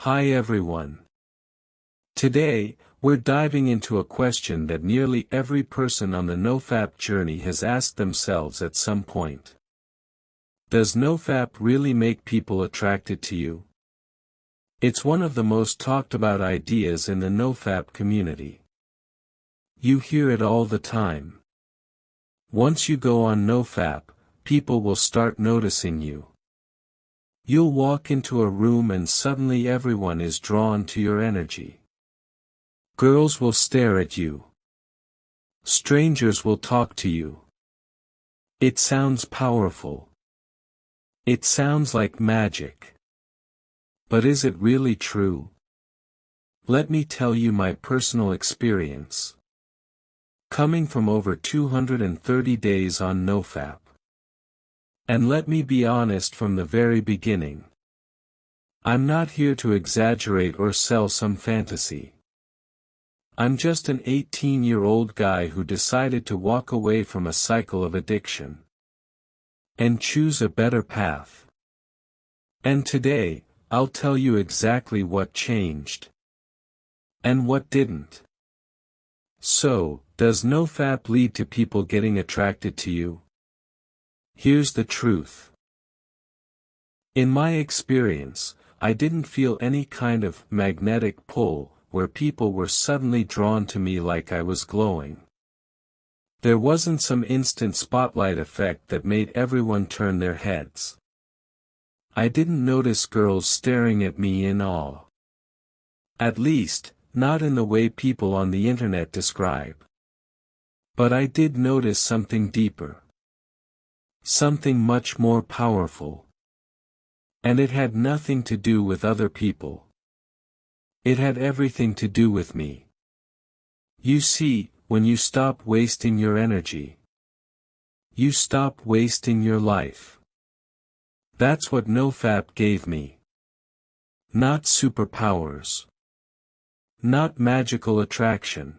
Hi everyone. Today, we're diving into a question that nearly every person on the NoFap journey has asked themselves at some point. Does NoFap really make people attracted to you? It's one of the most talked about ideas in the NoFap community. You hear it all the time. Once you go on NoFap, people will start noticing you. You'll walk into a room and suddenly everyone is drawn to your energy. Girls will stare at you. Strangers will talk to you. It sounds powerful. It sounds like magic. But is it really true? Let me tell you my personal experience. Coming from over 230 days on NoFap. And let me be honest from the very beginning. I'm not here to exaggerate or sell some fantasy. I'm just an 18-year-old guy who decided to walk away from a cycle of addiction. And choose a better path. And today, I'll tell you exactly what changed. And what didn't. So, does NoFap lead to people getting attracted to you? Here's the truth. In my experience, I didn't feel any kind of magnetic pull, where people were suddenly drawn to me like I was glowing. There wasn't some instant spotlight effect that made everyone turn their heads. I didn't notice girls staring at me in awe. At least, not in the way people on the internet describe. But I did notice something deeper. Something much more powerful. And it had nothing to do with other people. It had everything to do with me. You see, when you stop wasting your energy, you stop wasting your life. That's what NoFap gave me. Not superpowers. Not magical attraction.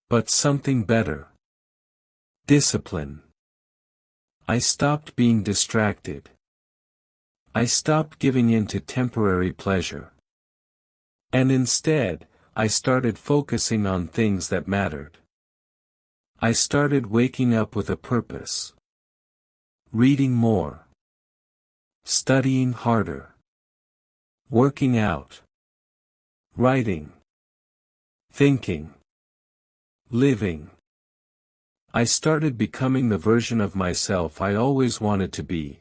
But something better. Discipline. I stopped being distracted. I stopped giving in to temporary pleasure. And instead, I started focusing on things that mattered. I started waking up with a purpose. Reading more. Studying harder. Working out. Writing. Thinking. Living. I started becoming the version of myself I always wanted to be.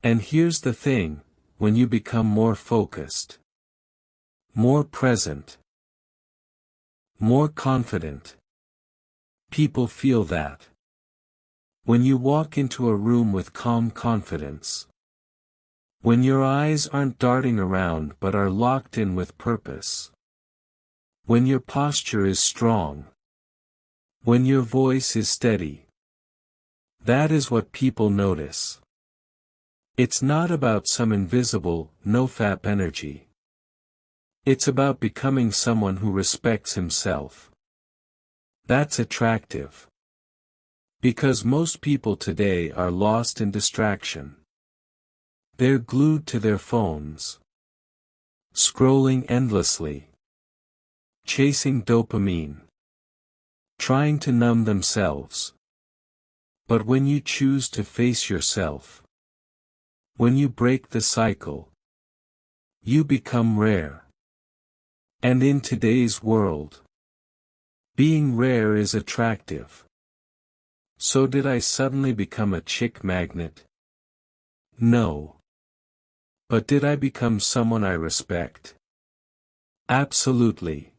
And here's the thing, when you become more focused, more present, more confident, people feel that. When you walk into a room with calm confidence, when your eyes aren't darting around but are locked in with purpose, when your posture is strong, when your voice is steady, that is what people notice. It's not about some invisible, NoFap energy. It's about becoming someone who respects himself. That's attractive. Because most people today are lost in distraction. They're glued to their phones. Scrolling endlessly. Chasing dopamine. Trying to numb themselves. But when you choose to face yourself, when you break the cycle, you become rare. And in today's world, being rare is attractive. So did I suddenly become a chick magnet? No. But did I become someone I respect? Absolutely.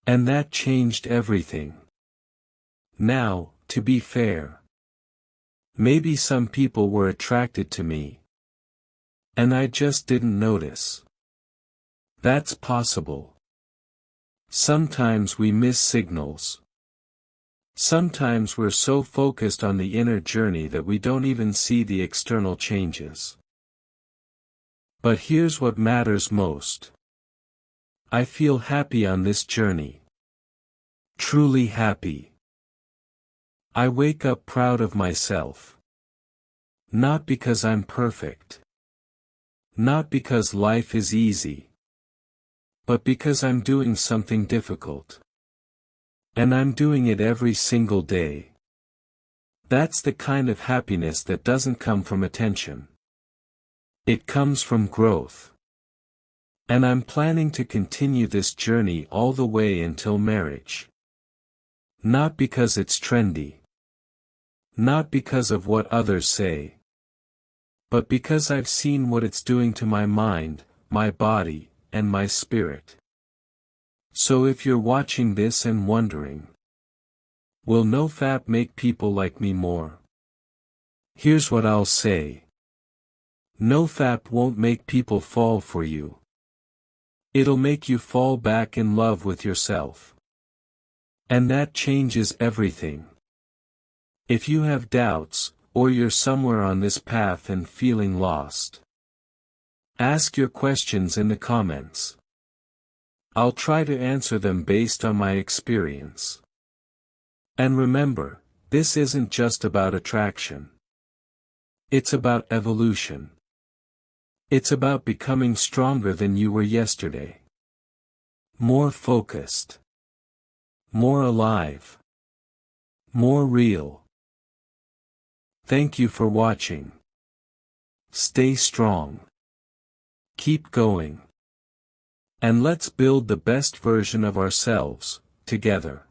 And that changed everything. Now, to be fair, maybe some people were attracted to me. And I just didn't notice. That's possible. Sometimes we miss signals. Sometimes we're so focused on the inner journey that we don't even see the external changes. But here's what matters most. I feel happy on this journey. Truly happy. I wake up proud of myself. Not because I'm perfect. Not because life is easy, but because I'm doing something difficult. And I'm doing it every single day. That's the kind of happiness that doesn't come from attention. It comes from growth. And I'm planning to continue this journey all the way until marriage. Not because it's trendy. Not because of what others say. But because I've seen what it's doing to my mind, my body, and my spirit. So if you're watching this and wondering, will NoFap make people like me more? Here's what I'll say. NoFap won't make people fall for you. It'll make you fall back in love with yourself. And that changes everything. If you have doubts, or you're somewhere on this path and feeling lost, ask your questions in the comments. I'll try to answer them based on my experience. And remember, this isn't just about attraction. It's about evolution. It's about becoming stronger than you were yesterday. More focused. More alive. More real. Thank you for watching. Stay strong. Keep going. And let's build the best version of ourselves, together.